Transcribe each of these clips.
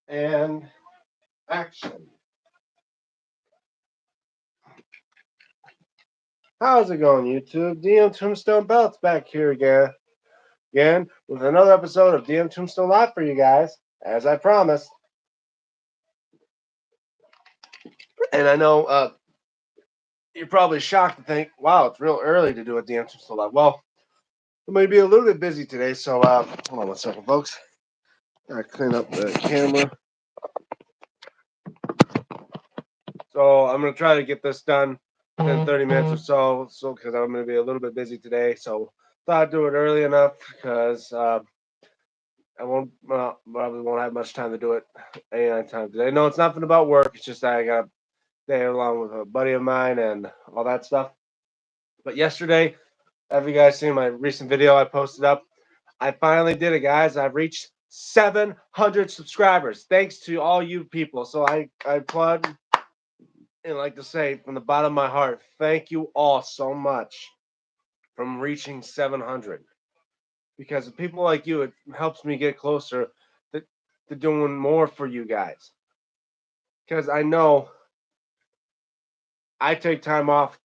And action. How's it going, YouTube? DM Tombstone Belts back here again with another episode of DM Tombstone Live for you guys, as I promised. And I know you're probably shocked to think, wow, it's real early to do a DM Tombstone Live. Well, I'm going to be a little bit busy today, so hold on one second, folks. Gotta clean up the camera. So I'm going to try to get this done within 30 minutes or so because I'm going to be a little bit busy today. So thought I'd do it early enough because I probably won't have much time to do it any time today. No, it's nothing about work. It's just that I got there along with a buddy of mine and all that stuff. But yesterday, have you guys seen my recent video I posted up? I finally did it, guys. I've reached 700 subscribers. Thanks to all you people. So I applaud and like to say from the bottom of my heart, thank you all so much from reaching 700. Because of people like you, it helps me get closer to doing more for you guys. Because I know I take time off.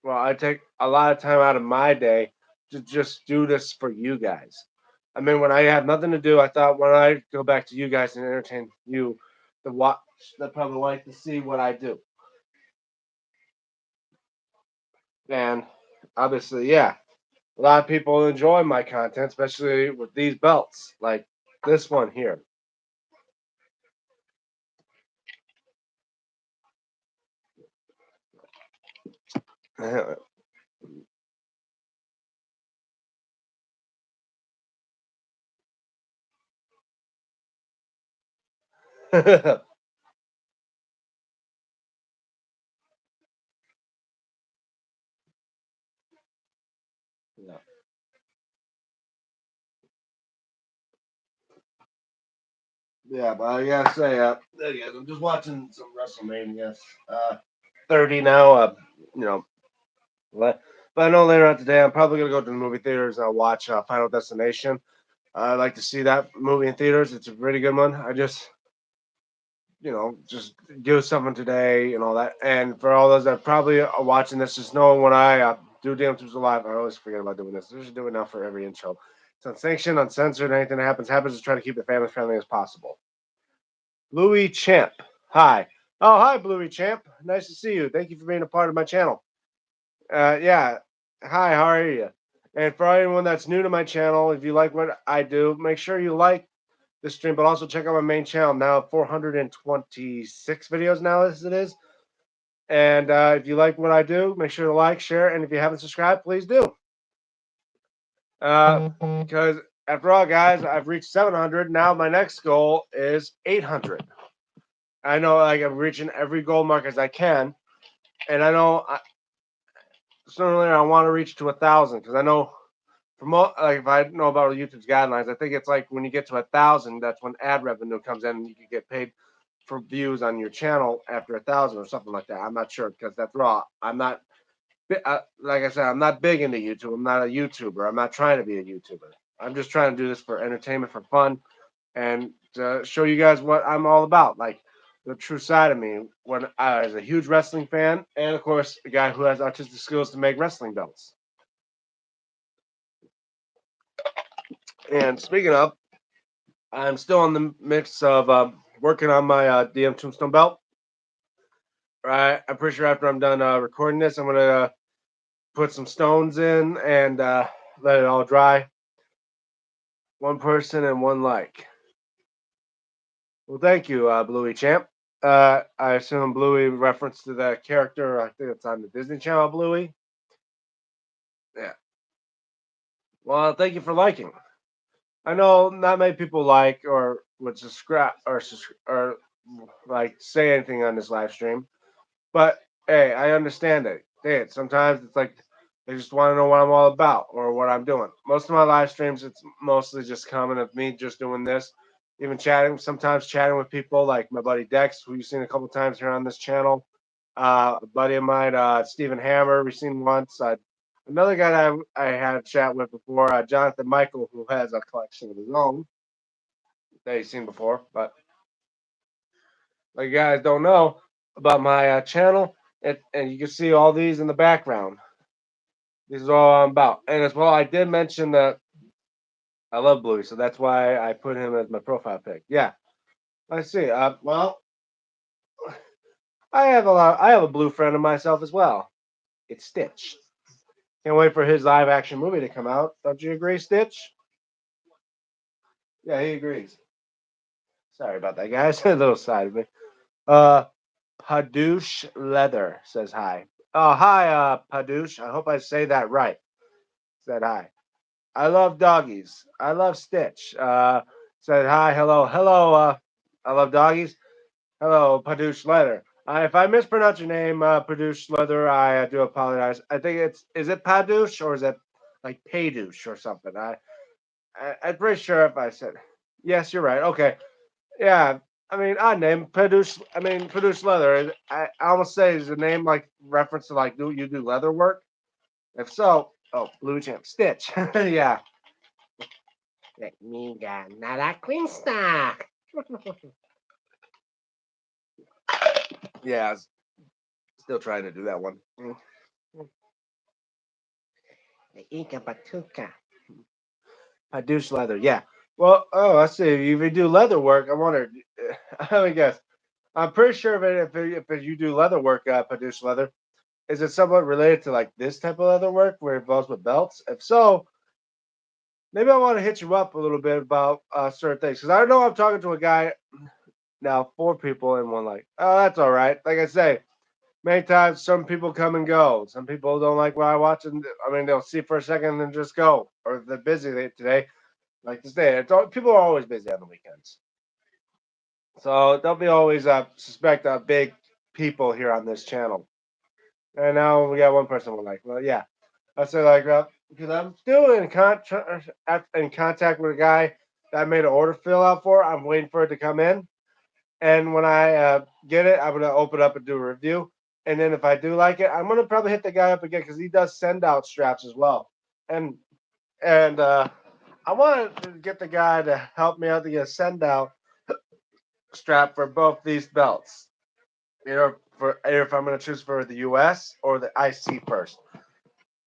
Well, I take a lot of time out of my day to just do this for you guys. I mean, when I have nothing to do, I thought when I go back to you guys and entertain you, the watch that probably like to see what I do. And obviously, yeah, a lot of people enjoy my content, especially with these belts, like this one here. Yeah. Yeah, but I gotta say, there you go. I'm just watching some WrestleMania 30 now. You know, but I know later on today I'm probably gonna go to the movie theaters and I'll watch Final Destination. I like to see that movie in theaters. It's a pretty good one. I just, just do something today and all that. And for all those that probably are watching this, just know when I do Damn Tunes Alive, I always forget about doing this. I should do it now for every intro. It's unsanctioned, uncensored. Anything that happens. Just try to keep it family friendly as possible. Bluey Champ. Hi. Oh, hi, Bluey Champ. Nice to see you. Thank you for being a part of my channel. Yeah. Hi, how are you? And for anyone that's new to my channel, if you like what I do, make sure you like the stream, but also check out my main channel. Now 426 videos now as it is. And if you like what I do, make sure to like, share, and if you haven't subscribed, please do. Because after all, guys, I've reached 700. Now my next goal is 800. I know like I'm reaching every goal mark as I can, and I know sooner or later I want to reach to 1,000 because I know like if I know about YouTube's guidelines, I think it's like when you get to 1,000, that's when ad revenue comes in and you can get paid for views on your channel after 1,000 or something like that. I'm not sure because that's raw. I'm not like I said, I'm not big into YouTube. I'm not a YouTuber. I'm not trying to be a YouTuber. I'm just trying to do this for entertainment, for fun, and to show you guys what I'm all about. Like the true side of me when I was a huge wrestling fan, and of course, a guy who has artistic skills to make wrestling belts. And speaking of, I'm still in the mix of working on my DM Tombstone belt. Right, I'm pretty sure after I'm done recording this, I'm gonna put some stones in and let it all dry. One person and one like. Well, thank you, Bluey Champ. I assume Bluey reference to the character. I think it's on the Disney Channel, Bluey. Yeah. Well, thank you for liking. I know not many people like or would subscribe or like say anything on this live stream, but hey, I understand it. Hey, sometimes it's like they just want to know what I'm all about or what I'm doing. Most of my live streams, it's mostly just coming of me just doing this, even chatting. Sometimes chatting with people like my buddy Dex, who you've seen a couple times here on this channel. A buddy of mine, Stephen Hammer, we've seen once. Another guy that I had a chat with before, Jonathan Michael, who has a collection of his own. that you've seen before. But like you guys don't know about my channel, and you can see all these in the background. This is all I'm about. And as well, I did mention that I love Bluey, so that's why I put him as my profile pic. Yeah, I see. Well, I have a blue friend of myself as well. It's Stitch. Can't wait for his live action movie to come out. Don't you agree, Stitch? Yeah, he agrees. Sorry about that, guys. A little side of me. Uh, Padoosh Leather says hi. Oh, hi, Padoosh. I hope I say that right. Said hi. I love doggies. I love Stitch. Said hi, hello, hello. I love doggies. Hello, Padoosh Leather. If I mispronounce your name, Padoosh Leather, I do apologize. I think is it Padoosh or is it like Paydoosh or something? I'm pretty sure if I said, yes, you're right. Okay. Yeah. I mean, odd name, Padoosh. I mean, Padoosh Leather. I almost say is a name like reference to like do you do leather work? If so, oh, Blue Champ Stitch. Yeah. Let me get another queen stock. Yeah, still trying to do that one. The Ika Batuka. Padoosh leather, yeah. Well, oh, I see. If you do leather work, I wonder. Let me guess. I'm pretty sure if you do leather work, Padoosh leather, is it somewhat related to like this type of leather work where it involves with belts? If so, maybe I want to hit you up a little bit about certain things because I know I'm talking to a guy now, four people in one. Like, oh, that's all right. Like I say, many times some people come and go. Some people don't like what I watch, and I mean they'll see for a second and then just go, or they're busy today. Like this day, people are always busy on the weekends, so don't be always suspect big people here on this channel. And now we got one person we're like, well, yeah, I say like because I'm still in contact with a guy that I made an order fill out for. I'm waiting for it to come in. And when I get it, I'm gonna open up and do a review. And then if I do like it, I'm gonna probably hit the guy up again because he does send out straps as well. And and I want to get the guy to help me out to get a send out strap for both these belts. You know, for if I'm gonna choose for the US or the IC first.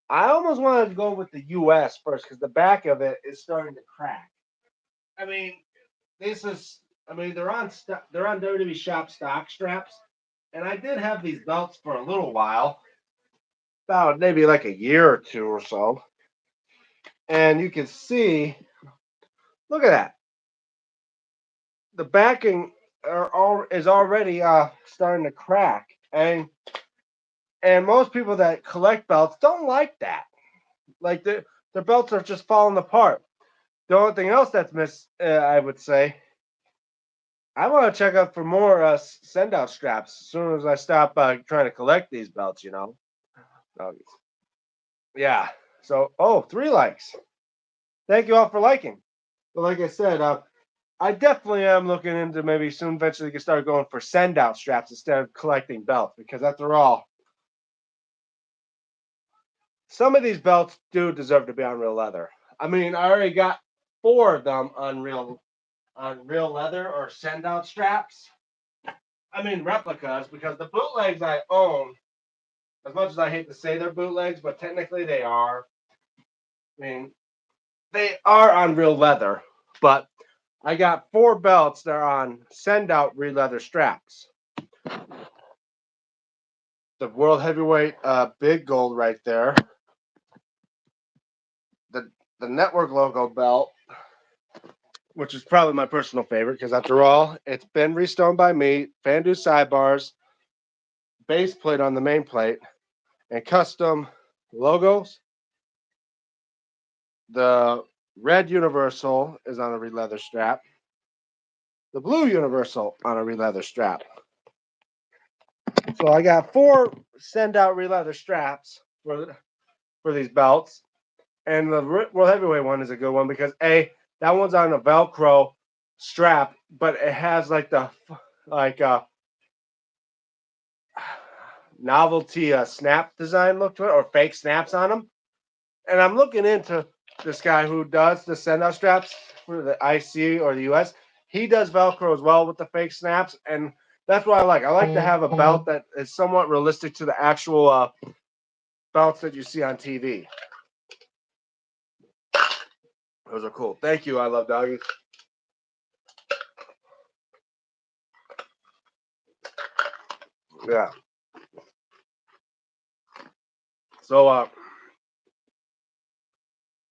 I almost wanted to go with the US first because the back of it is starting to crack. I mean, this is. I mean, they're on WWE Shop stock straps, and I did have these belts for a little while, about maybe like a year or two or so. And you can see, look at that. The backing is already starting to crack, and most people that collect belts don't like that. Like their belts are just falling apart. The only thing else that's I would say, I want to check out for more send out straps as soon as I stop trying to collect these belts. You know. Doggies. Yeah. So, oh, 3 likes. Thank you all for liking. But like I said, I definitely am looking into maybe soon eventually can start going for send out straps instead of collecting belts because after all, some of these belts do deserve to be on real leather. I mean, I already got 4 of them on real leather or send out straps. I mean replicas because the bootlegs I own, as much as I hate to say they're bootlegs, but technically they are. I mean, they are on real leather, but I got 4 belts that are on send out real leather straps. The world heavyweight big gold right there. The the network logo belt, which is probably my personal favorite because after all, it's been restoned by me, Fandu sidebars, base plate on the main plate, and custom logos. The red universal is on a reed leather strap. The blue universal on a reed leather strap. So I got 4 send out reed leather straps for these belts, and the world heavyweight one is a good one because that one's on a Velcro strap, but it has like the like novelty snap design look to it or fake snaps on them. And I'm looking into this guy who does the send out straps for the IC or the US. he does Velcro as well with the fake snaps, and that's what I like. I like to have a belt that is somewhat realistic to the actual belts that you see on TV. Those are cool. Thank you. I love doggies. Yeah. So,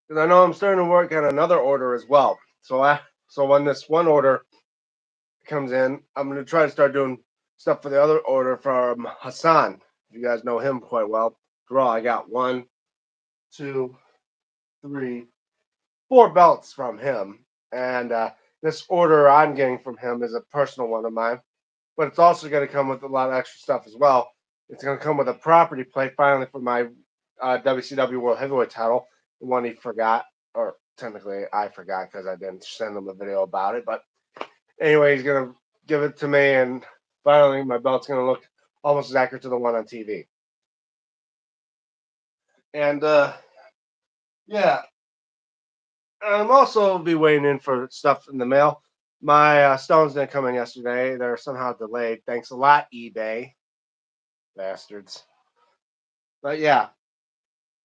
because I know I'm starting to work on another order as well. So when this one order comes in, I'm gonna try to start doing stuff for the other order from Hassan. You guys know him quite well. Draw. I got 1, 2, 3, 4 belts from him, and this order I'm getting from him is a personal one of mine. But it's also going to come with a lot of extra stuff as well. It's going to come with a property plate finally for my WCW World Heavyweight title, the one he forgot, or technically I forgot because I didn't send him a video about it. But anyway, he's going to give it to me, and finally my belt's going to look almost as accurate to the one on TV. And yeah, I'm also be waiting in for stuff in the mail. My stones didn't come in yesterday. They're somehow delayed. Thanks a lot, eBay bastards. But yeah,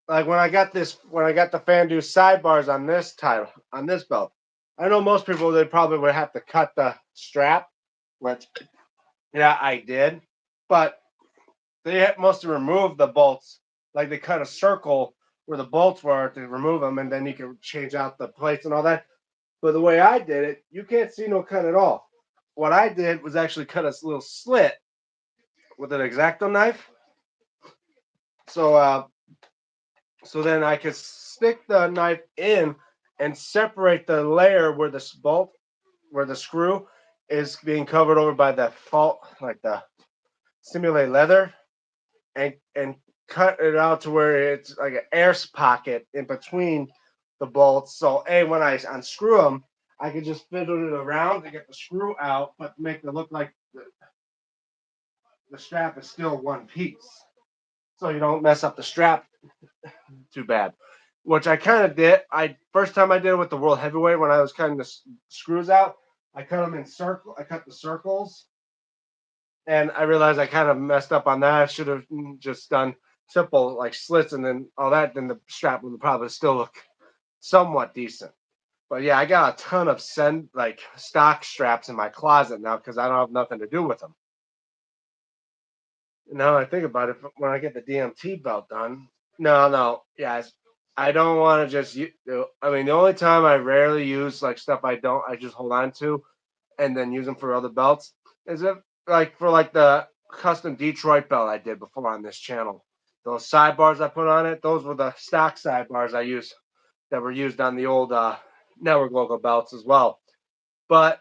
like when I got the Fandu sidebars on this title, on this belt, I know most people they probably would have to cut the strap, which yeah I did, but they mostly removed the bolts. Like they cut a circle where the bolts were to remove them, and then you can change out the plates and all that. But the way I did it, you can't see no cut at all. What I did was actually cut a little slit with an X-Acto knife. So so then I could stick the knife in and separate the layer where the bolt, where the screw is being covered over by the fault, like the simulated leather, and cut it out to where it's like an air pocket in between the bolts. So when I unscrew them, I can just fiddle it around to get the screw out, but make it look like the strap is still one piece. So you don't mess up the strap too bad. Which I kind of did. I first time I did it with the world heavyweight when I was cutting the screws out. I cut them in circle. I cut the circles, and I realized I kind of messed up on that. I should have just done simple like slits and then all that. Then the strap would probably still look somewhat decent. But yeah, I got a ton of stock straps in my closet now because I don't have nothing to do with them. Now I think about it, when I get the DMT belt done, no, yes, I don't want to just. I mean, the only time I rarely use like stuff I just hold on to, and then use them for other belts is if like for like the custom Detroit belt I did before on this channel. Those sidebars I put on it, those were the stock sidebars I used that were used on the old network logo belts as well. But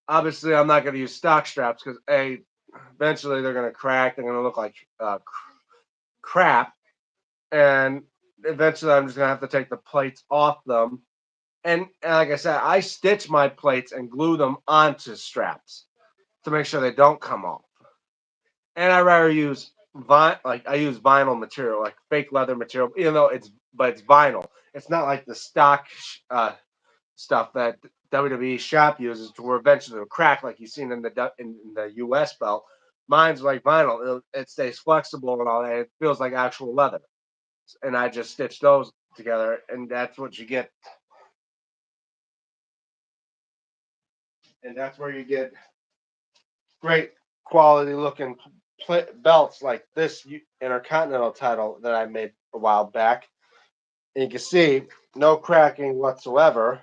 obviously, I'm not going to use stock straps because eventually they're going to crack. They're going to look like crap, and eventually I'm just going to have to take the plates off them. And like I said, I stitch my plates and glue them onto straps to make sure they don't come off. And I rather use I use vinyl material, like fake leather material, even though it's vinyl. It's not like the stock stuff that WWE shop uses to where eventually it'll crack, like you've seen in the US belt. Mine's like vinyl; it stays flexible and all that. It feels like actual leather, and I just stitch those together, and that's what you get. And that's where you get great quality looking belts like this Intercontinental title that I made a while back. And you can see no cracking whatsoever.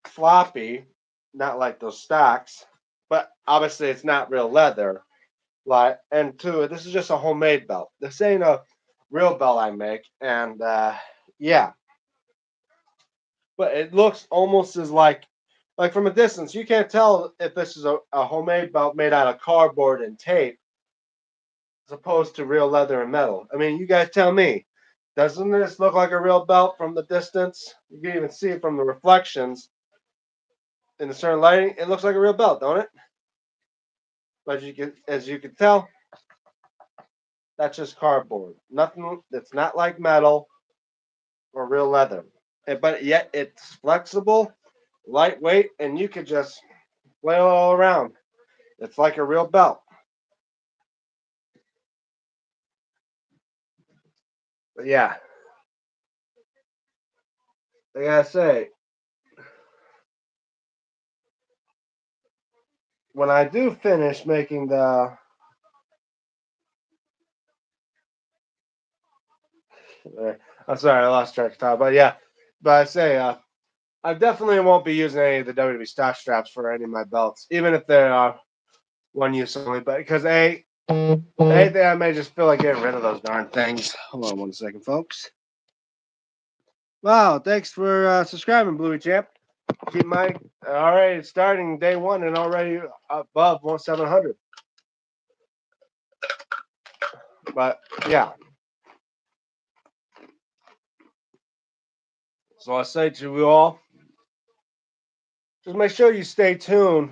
Floppy, not like those stocks, but obviously it's not real leather. Like, and two, this is just a homemade belt. This ain't a real belt I make, and yeah, but it looks almost as like from a distance, you can't tell if this is a homemade belt made out of cardboard and tape as opposed to real leather and metal. I mean, you guys tell me, doesn't this look like a real belt from the distance? You can even see it from the reflections in the certain lighting. It looks like a real belt, don't it? But as you can tell, that's just cardboard. Nothing that's not like metal or real leather. But yet it's flexible lightweight, and you could just flail all around. It's like a real belt. But yeah, I gotta say, when I do finish making I'm sorry, I lost track of time, but yeah, but I say, I definitely won't be using any of the WWE stock straps for any of my belts, even if they are one use only. But because I may just feel like getting rid of those darn things. Hold on one second, folks. Wow, thanks for subscribing, Bluey Champ. Keep my already starting day one and already above 700. But yeah, so I say to you all, just make sure you stay tuned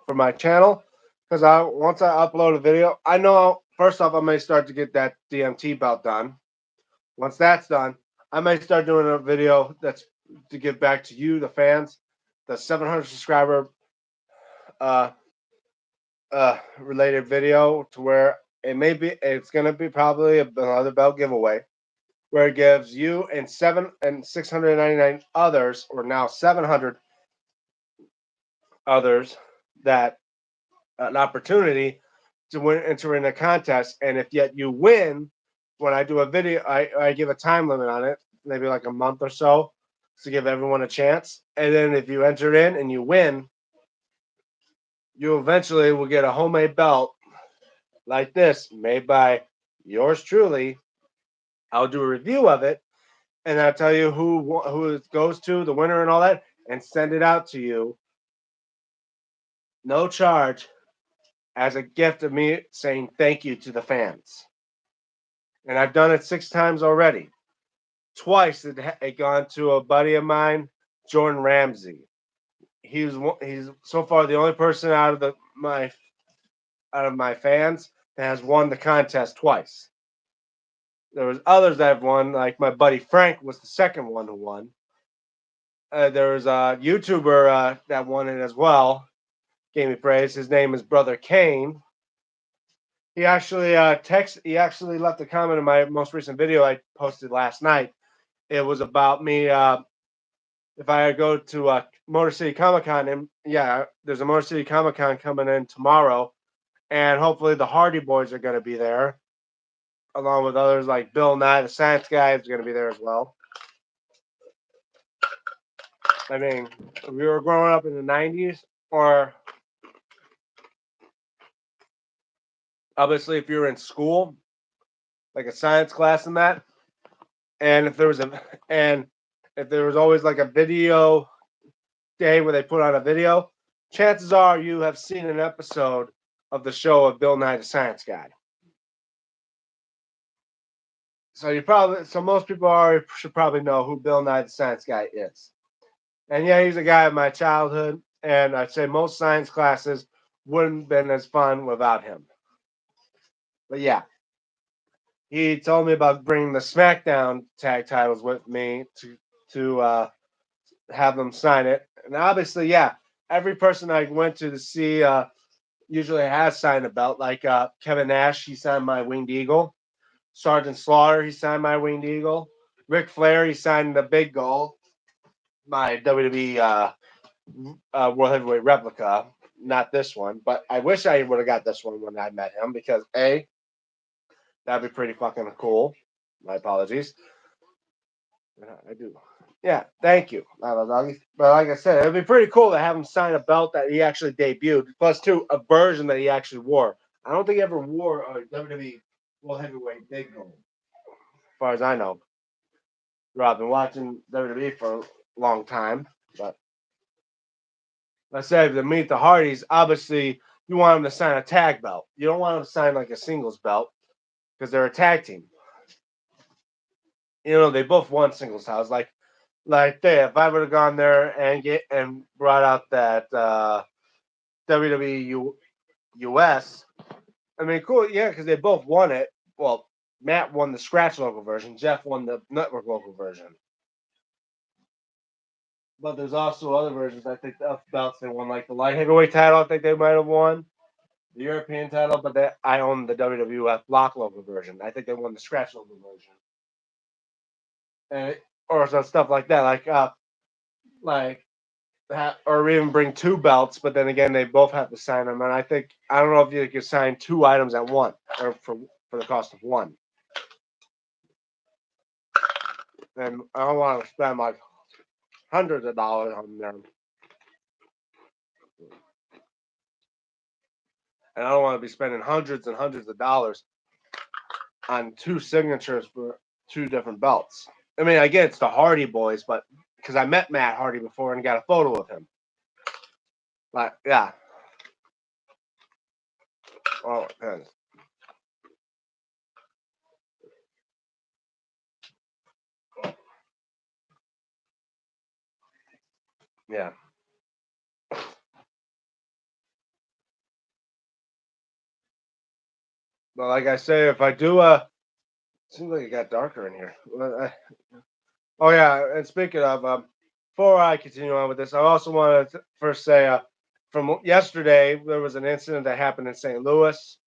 for my channel because once I upload a video, I know first off I may start to get that DMT belt done. Once that's done, I may start doing a video that's to give back to you, the fans, the 700 subscriber uh, related video to where it's gonna be probably another belt giveaway where it gives you and 699 others, or now 700 others, that an opportunity to win, enter in a contest. And if yet you win, when I do a video, I give a time limit on it, maybe like a month or so, to give everyone a chance. And then if you enter in and you win, you eventually will get a homemade belt like this, made by yours truly. I'll do a review of it, and I'll tell you who it goes to, the winner, and all that, and send it out to you, no charge, as a gift of me saying thank you to the fans. And I've done it 6 times already. Twice it gone to a buddy of mine, Jordan Ramsey. He's so far the only person out of my fans that has won the contest twice. There was others that have won, like my buddy Frank was the second one who won. There was a YouTuber that won it as well. Gave me praise. His name is Brother Kane. He actually He actually left a comment in my most recent video I posted last night. It was about me if I go to Motor City Comic Con, and yeah, there's a Motor City Comic Con coming in tomorrow, and hopefully the Hardy Boys are going to be there, along with others like Bill Nye, the Science Guy, is going to be there as well. I mean, if we were growing up in the '90s, or obviously if you were in school, like a science class and that, and if there was always like a video day where they put on a video, chances are you have seen an episode of the show of Bill Nye the Science Guy. So most people should probably know who Bill Nye the Science Guy is. And yeah, he's a guy of my childhood, and I'd say most science classes wouldn't have been as fun without him. But yeah, he told me about bringing the SmackDown tag titles with me to have them sign it. And obviously, yeah, every person I went to see usually has signed a belt. Like Kevin Nash, he signed my Winged Eagle. Sergeant Slaughter, he signed my Winged Eagle. Ric Flair, he signed the Big Gold, my WWE World Heavyweight replica. Not this one, but I wish I would have got this one when I met him because that'd be pretty fucking cool. My apologies. I do. Yeah, thank you, doggy. But like I said, it'd be pretty cool to have him sign a belt that he actually debuted, plus two, a version that he actually wore. I don't think he ever wore a WWE World Heavyweight Big Gold, as far as I know. I've been watching WWE for a long time, but let's say to meet the Hardys, obviously you want them to sign a tag belt. You don't want them to sign like a singles belt because they're a tag team. You know, they both won singles titles. If I would have gone there and brought out that WWE US, I mean, cool, yeah, because they both won it. Well, Matt won the scratch local version. Jeff won the network local version. But there's also other versions. I think of belts they won, like the light heavyweight title. I think they might have won the European title, but I own the WWF block logo version. I think they won the scratch logo version, and or some stuff like that, like or even bring two belts. But then again, they both have to sign them, and I don't know if you can sign two items at once or for the cost of one. And I don't want to spend like hundreds of dollars on them, and I don't want to be spending hundreds and hundreds of dollars on two signatures for two different belts. I mean, I get it's the Hardy Boys, but because I met Matt Hardy before and got a photo of him. But yeah, well, it depends. Yeah, but like I say, if I do, seems like it got darker in here. Oh yeah, and speaking of, before I continue on with this, I also want to first say, from yesterday, there was an incident that happened in St. Louis.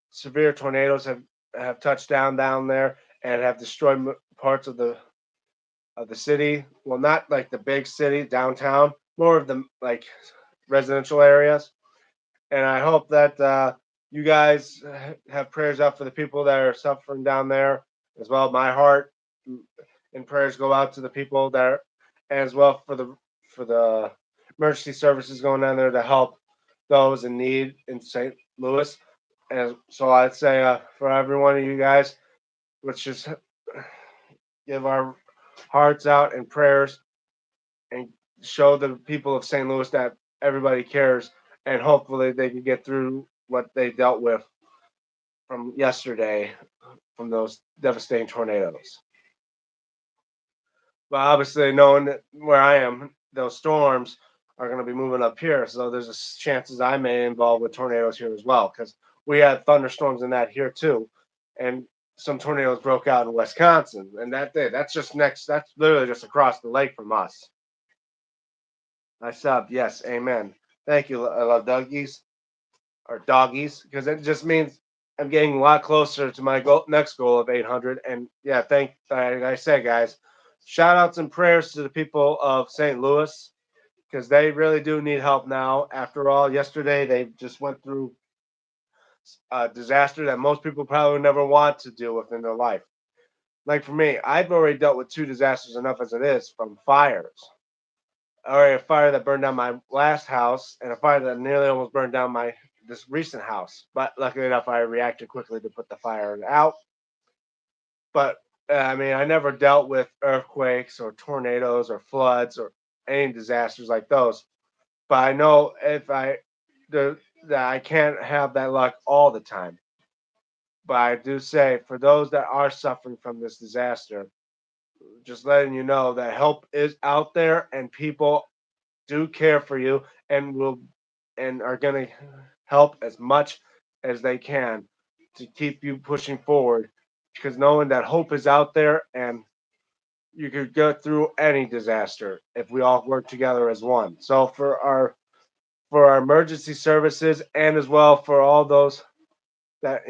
Severe tornadoes have touched down there and have destroyed parts of the city. Well, not like the big city downtown, more of the like residential areas. And I hope that you guys have prayers out for the people that are suffering down there as well. My heart and prayers go out to the people that are, as well for the emergency services going down there to help those in need in St. Louis. And so I'd say for every one of you guys, let's just give our hearts out and prayers and show the people of St. Louis that everybody cares, and hopefully they can get through what they dealt with from yesterday from those devastating tornadoes. But obviously, knowing that where I am, those storms are going to be moving up here, so there's chances I may involve with tornadoes here as well, because we had thunderstorms in that here too, and some tornadoes broke out in Wisconsin, and that's just next. That's literally just across the lake from us. I subbed. Yes, amen. Thank you. I love doggies or doggies because it just means I'm getting a lot closer to my next goal of 800. And yeah, like I said, guys, shout outs and prayers to the people of St. Louis because they really do need help now. After all, yesterday they just went through a disaster that most people probably never want to deal with in their life. Like for me, I've already dealt with two disasters enough as it is from fires. Or a fire that burned down my last house and a fire that nearly almost burned down my this recent house. But luckily enough, I reacted quickly to put the fire out. But I mean, I never dealt with earthquakes or tornadoes or floods or any disasters like those. But I know if that I can't have that luck all the time. But I do say for those that are suffering from this disaster, just letting you know that help is out there and people do care for you and will and are going to help as much as they can to keep you pushing forward because knowing that hope is out there and you could go through any disaster if we all work together as one. So for our emergency services and as well for all those that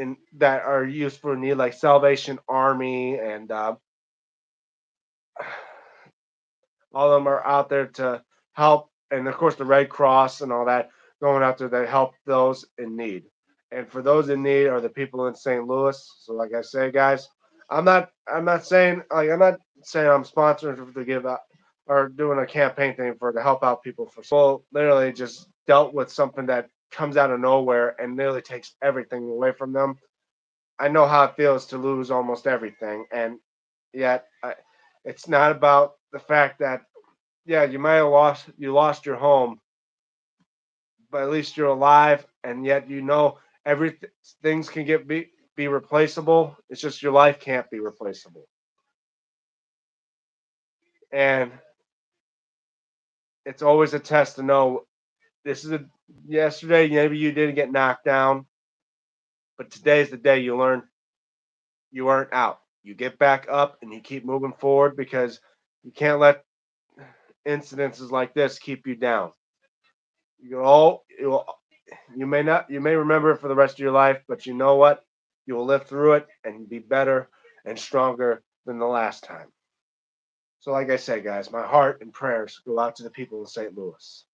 are used for need like Salvation Army and all of them are out there to help, and of course the Red Cross and all that going out there to help those in need. And for those in need are the people in St. Louis. So, like I say, guys, I'm not saying I'm sponsoring to give out or doing a campaign thing for to help out people for. Well, literally just dealt with something that comes out of nowhere and nearly takes everything away from them. I know how it feels to lose almost everything, and yet it's not about the fact that yeah, you might have lost your home, but at least you're alive, and yet you know every things can be replaceable. It's just your life can't be replaceable. And it's always a test to know this is a yesterday, maybe you didn't get knocked down, but today's the day you learn you aren't out. You get back up and you keep moving forward because you can't let incidences like this keep you down. You may remember it for the rest of your life, but you know what? You will live through it and be better and stronger than the last time. So, like I said, guys, my heart and prayers go out to the people in St. Louis.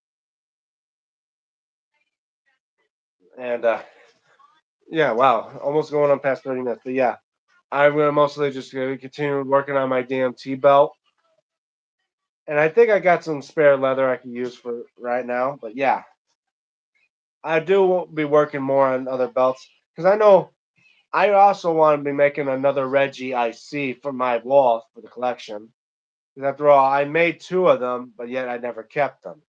And yeah, wow, almost going on past 30 minutes. But yeah, I'm gonna mostly just gonna continue working on my DMT belt. And I think I got some spare leather I can use for right now. But yeah, I do be working more on other belts because I know I also want to be making another Reggie IC for my wall for the collection. Because after all, I made two of them, but yet I never kept them.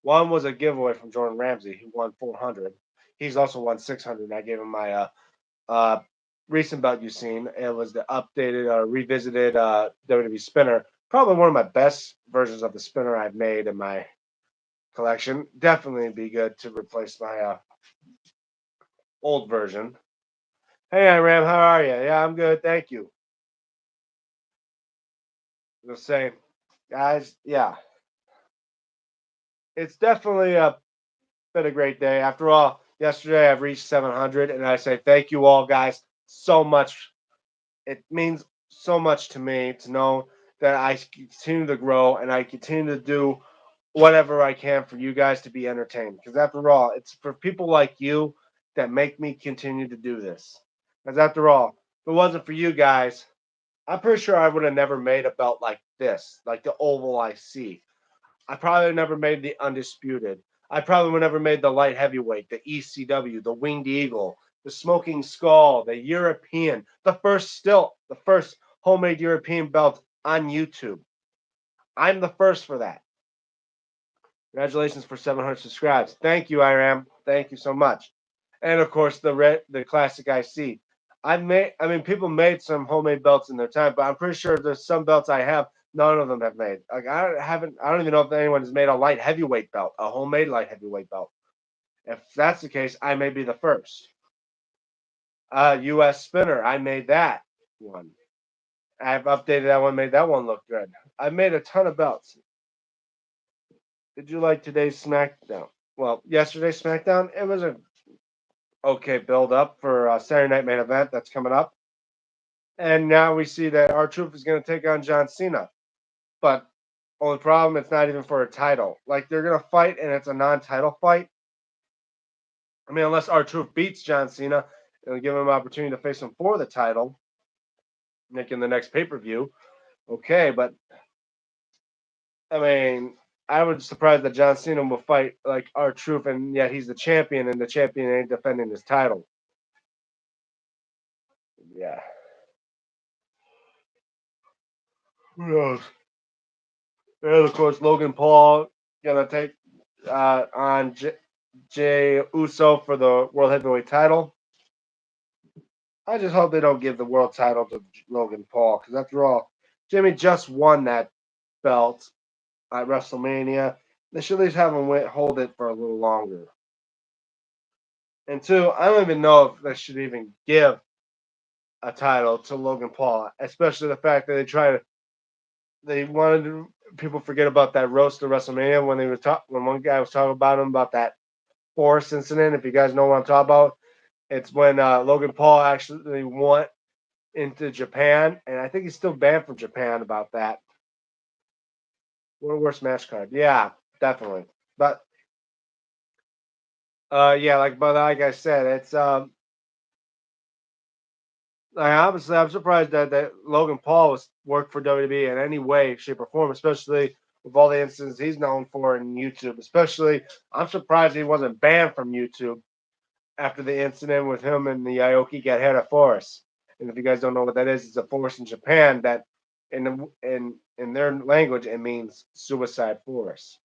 One was a giveaway from Jordan Ramsey, who won 400. He's also won 600. And I gave him my uh, recent belt you've seen. It was the updated, revisited WWE spinner. Probably one of my best versions of the spinner I've made in my collection. Definitely be good to replace my old version. Hey, Iram, how are you? Yeah, I'm good. Thank you. The same. Guys, yeah. It's definitely been a great day. After all, yesterday I've reached 700, and I say thank you all, guys, so much. It means so much to me to know that I continue to grow and I continue to do whatever I can for you guys to be entertained. Because after all, it's for people like you that make me continue to do this. Because after all, if it wasn't for you guys, I'm pretty sure I would have never made a belt like this, like the oval I see. I probably never made the undisputed. I probably would never made the light heavyweight, the ECW, the winged eagle, the smoking skull, the European, the first homemade European belt on YouTube. I'm the first for that. Congratulations for 700 subscribes. Thank you, Iram. Thank you so much. And of course, the classic IC. People made some homemade belts in their time, but I'm pretty sure there's some belts I have none of them have made. Like I don't even know if anyone has made a light heavyweight belt, a homemade light heavyweight belt. If that's the case, I may be the first. U.S. spinner, I made that one. I've updated that one, made that one look good. I made a ton of belts. Did you like today's SmackDown? Well, yesterday's SmackDown, it was a okay build up for Saturday Night Main Event that's coming up. And now we see that R-Truth is going to take on John Cena. But only problem, it's not even for a title. Like they're going to fight, and it's a non-title fight. I mean, unless R-Truth beats John Cena, it'll give him an opportunity to face him for the title, making the next pay-per-view. Okay, but I mean, I was surprised that John Cena will fight like R-Truth, and yet he's the champion, and the champion ain't defending his title. Yeah. Who knows? And of course, Logan Paul gonna take on Jay Uso for the World Heavyweight title. I just hope they don't give the world title to Logan Paul, because after all, Jimmy just won that belt at WrestleMania. They should at least have him hold it for a little longer. And two, I don't even know if they should even give a title to Logan Paul, especially the fact that they wanted people forget about that roast of WrestleMania when one guy was talking about him about that Force incident. If you guys know what I'm talking about, it's when Logan Paul actually went into Japan, and I think he's still banned from Japan about that. What a worst match card. Yeah, definitely. But yeah, like I said, it's obviously I'm surprised that Logan Paul was worked for WWE in any way, shape, or form, especially with all the instances he's known for in YouTube. Especially, I'm surprised he wasn't banned from YouTube after the incident with him and the Aoki Gahara Force. And if you guys don't know what that is, it's a force in Japan that, in their language, it means suicide force.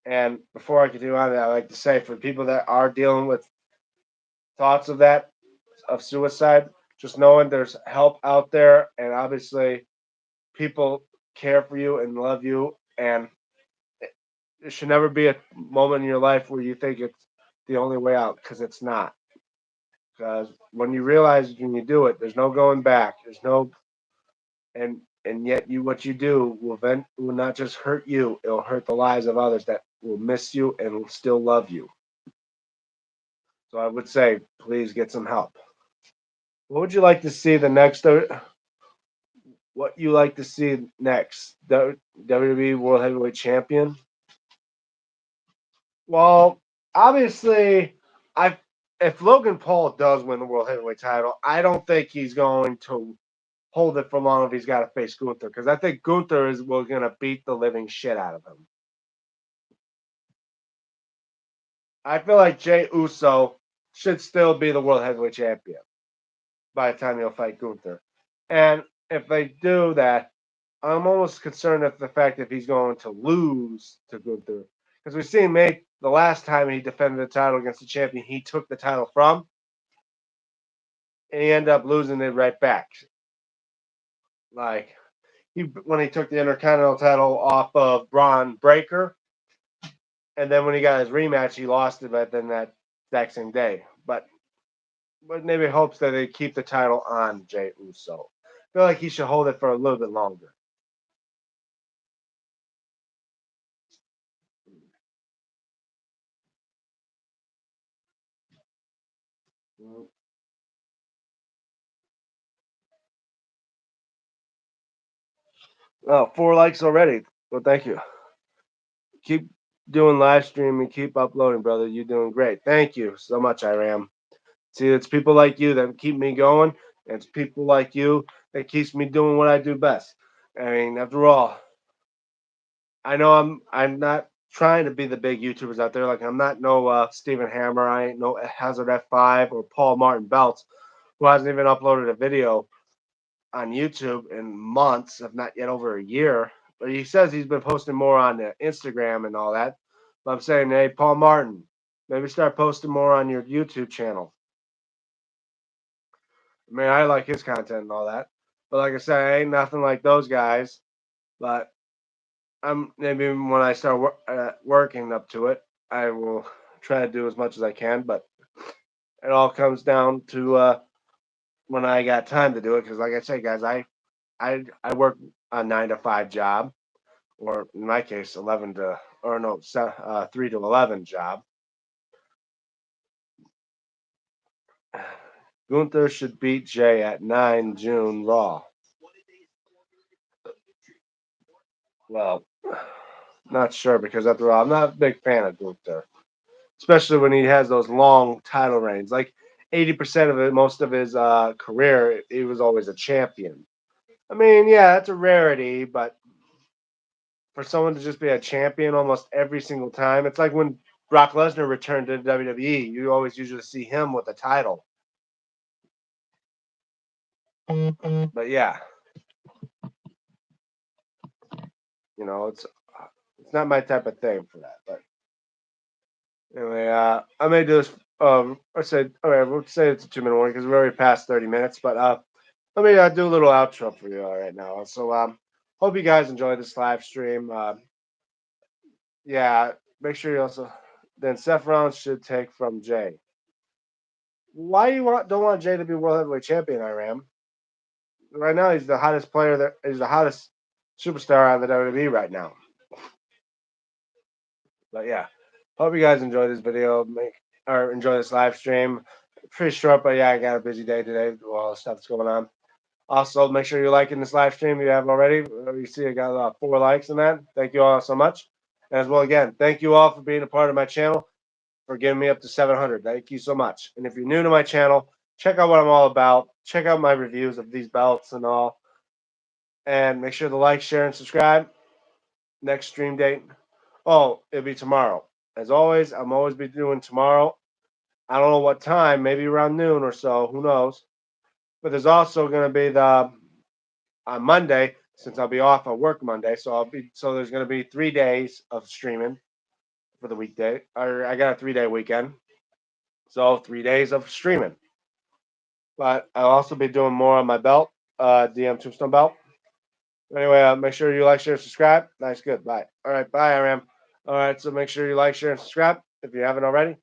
And before I continue on, I like to say for people that are dealing with thoughts of suicide, just knowing there's help out there, and obviously people care for you and love you, and it should never be a moment in your life where you think it's the only way out, because it's not. Because when you realize when you do it, there's no going back. And and yet what you do will not just hurt you; it'll hurt the lives of others that will miss you and will still love you. So I would say, please get some help. What would you like to see the next? What you like to see next? WWE World Heavyweight Champion. Well, obviously, I if Logan Paul does win the World Heavyweight title, I don't think he's going to hold it for long if he's got to face Gunther, because I think Gunther is going to beat the living shit out of him. I feel like Jey Uso should still be the World Heavyweight Champion by the time he'll fight Gunther. And if they do that, I'm almost concerned at the fact that he's going to lose to Gunther. Because we've seen the last time he defended the title against the champion he took the title from, and he ended up losing it right back. Like when he took the Intercontinental title off of Braun Breaker, and then when he got his rematch, he lost it, but then that exact same day. But maybe hopes that they keep the title on Jey Uso. I feel like he should hold it for a little bit longer. Oh, 4 likes already. Well, thank you. Keep doing live streaming. Keep uploading, brother. You're doing great. Thank you so much, Iram. See, it's people like you that keep me going. And it's people like you that keeps me doing what I do best. I mean, after all, I know I'm not trying to be the big YouTubers out there. Like I'm not no Stephen Hammer. I ain't no Hazard F5 or Paul Martin Belts, who hasn't even uploaded a video on YouTube in months, if not yet over a year. But he says he's been posting more on Instagram and all that. But I'm saying, hey, Paul Martin, maybe start posting more on your YouTube channel. I mean, I like his content and all that. But like I said, I ain't nothing like those guys. But I'm maybe when I start working up to it, I will try to do as much as I can. But it all comes down to when I got time to do it. Because like I say, guys, I work a 9 to 5 job, or in my case, 3 to 11 job. Gunther should beat Jay at 9 June Raw. Well, not sure because after all, I'm not a big fan of Gunther, especially when he has those long title reigns. Like 80% of it, most of his career, he was always a champion. I mean, yeah, that's a rarity, but for someone to just be a champion almost every single time, it's like when Brock Lesnar returned to WWE. You always usually see him with the title. But yeah, it's not my type of thing for that. But anyway, I may do this. I said, all right, we'll say it's a 2 minute warning because we're already past 30 minutes. But let me do a little outro for you all right now. So hope you guys enjoyed this live stream. Yeah, make sure you also then Seth Rollins should take from Jay. Why don't want Jay to be world heavyweight champion, Iram? Right now he's the hottest player he's the hottest superstar on the WWE right now. But yeah, hope you guys enjoy this video, or enjoy this live stream. Pretty short, but yeah, I got a busy day today with all the stuff that's going on. Also, make sure you're liking this live stream if you haven't already. You see, I got 4 likes in that. Thank you all so much. And as well, again, thank you all for being a part of my channel, for getting me up to 700. Thank you so much. And if you're new to my channel, check out what I'm all about. Check out my reviews of these belts and all. And make sure to like, share, and subscribe. Next stream date. Oh, it'll be tomorrow. As always, I'm always be doing tomorrow. I don't know what time, maybe around noon or so. Who knows? But there's also going to be on Monday, since I'll be off on work Monday. So there's going to be 3 days of streaming for the weekday. I got a 3-day weekend. So 3 days of streaming. But I'll also be doing more on my belt, DMTombstone belt. Anyway, make sure you like, share, subscribe. Nice, good. Bye. All right, bye, Aram. All right, so make sure you like, share, and subscribe if you haven't already.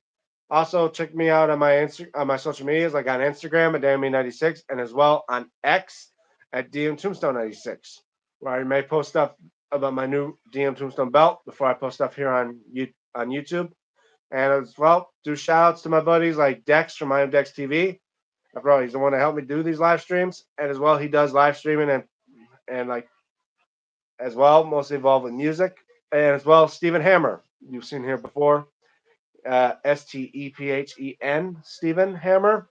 Also, check me out on my social medias, like on Instagram at DME96, and as well on X at DMTombstone96. where I may post stuff about my new DM Tombstone belt before I post stuff here on YouTube. And as well, do shout outs to my buddies like Dex from I Am Dex TV. After all, he's the one that helped me do these live streams. And as well, he does live streaming and like as well, mostly involved with music. And as well, Stephen Hammer. You've seen here before. Stephen, Stephen Hammer.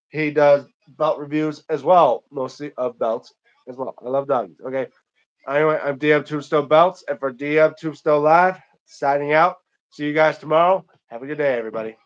He does belt reviews as well, mostly of belts as well. I love doggies. Okay. Anyway, I'm DM Tombstone Belts, and for DM Tombstone Live, signing out. See you guys tomorrow. Have a good day, everybody.